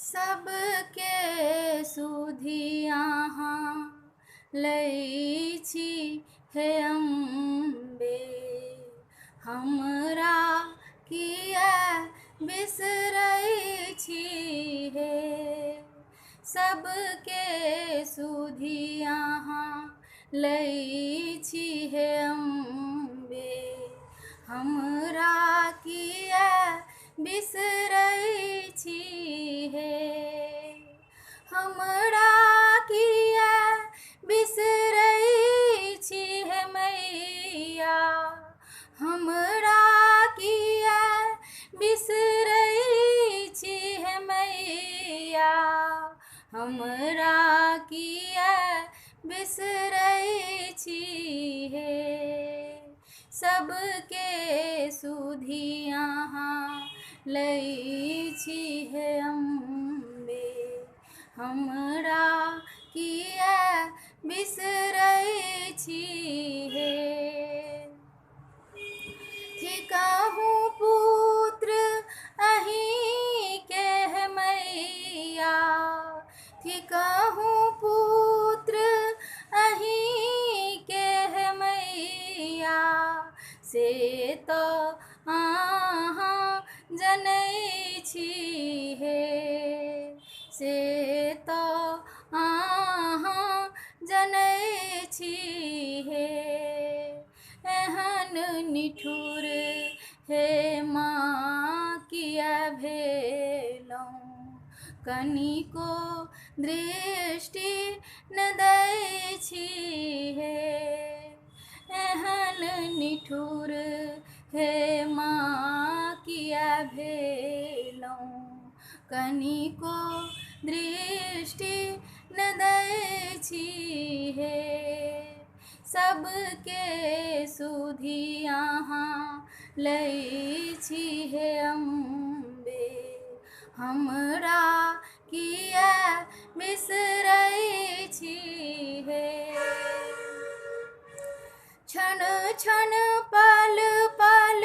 सबके सुधियाहाँ लै छी हे अम्बे, हमरा किया बिसरै छी हे। सबके सुधियाहाँ लै छी हे अम्बे, हमरा किया बिसरै छी हे। हमरा किया बिसरै छी हे मैया, हमरा किया बिसरै छी हे मैया, हमरा किया बिसरै छी हे। सबके सुधियाहाँ लै छी हे अम्बे, हमरा किया बिसरै छी हे। थिकहु पुत्र अहीं के हे मैया, थिकहु पुत्र अहीं के हे मैया, से तो अहाँ जनै छी हे, से तो अहाँ जनै छी हे। एहन निठुर हे माँ किया भेलहुँ, कनिको दृष्टि न दै छी हे। एहन निठुर हे माँ किया भेलहुँ, कनिको दृष्टि न दै छी हे। सबके सुधियाहाँ लै छी हे अम्बे, हमरा किया बिसरै छी हे। क्षण क्षण पल पल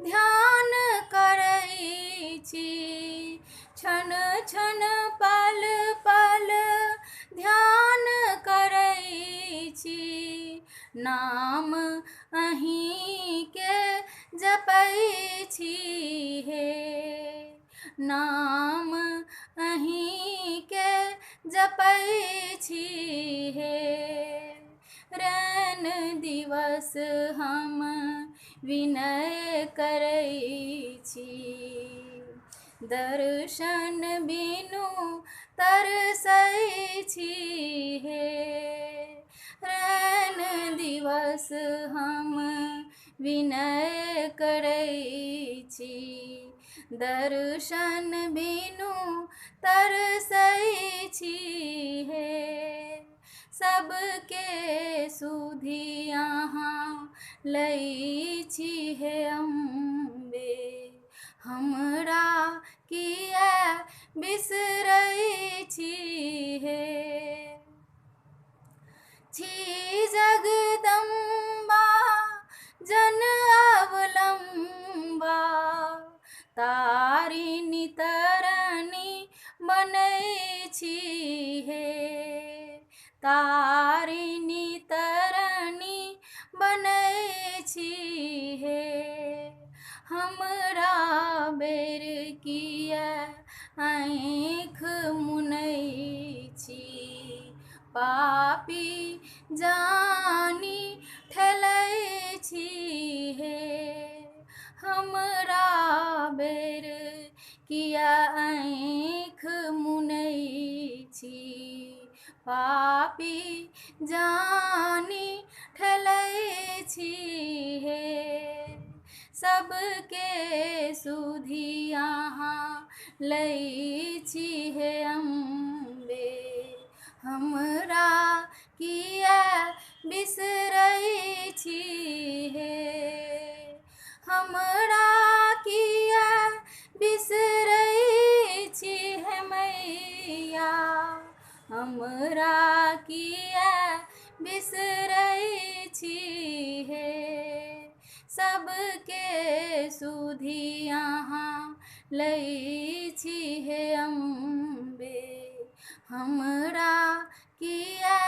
ध्यान करै छी, क्षण क्षण पल पल ध्यान करै छी। नाम अहीं के जपै छी हे, नाम अहीं के जपै छी हे। रैन दिवस हम विनय करै छी, दर्शन बिनु तरसै छी हे। रैन दिवस हम विनय करै छी, दर्शन बिनु तरसै छी हे। सबके सुधियाहाँ लै छी हे अम्बे, हमरा किया बिसरै छी हे। छी जगदम्बा जन अवलंबा, तारिणी तरनी बनै छी हे। तारिणी तरनी बनै छी हे। हमरा बेर किया आँख मुनै छी, पापी जानी ठेलै छी हे। हमरा बेर किया आँख मुनै छी, पापी जानी ठेलै छी हे। सबके सुधियाहाँ लै छी हे अम्बे, हमरा किया बिसरै छी हे। हमरा किया बिसरै छी हे मैया, हमरा किया बिसरै छी हे। सबके सुधियाहाँ लै छी हे अम्बे, हमरा किया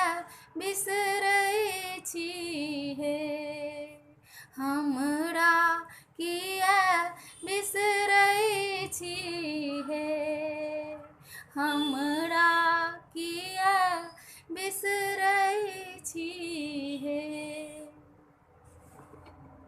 बिसरै छी हे, हमरा किया बिसरै छी हे, हमरा किया बिसरै छी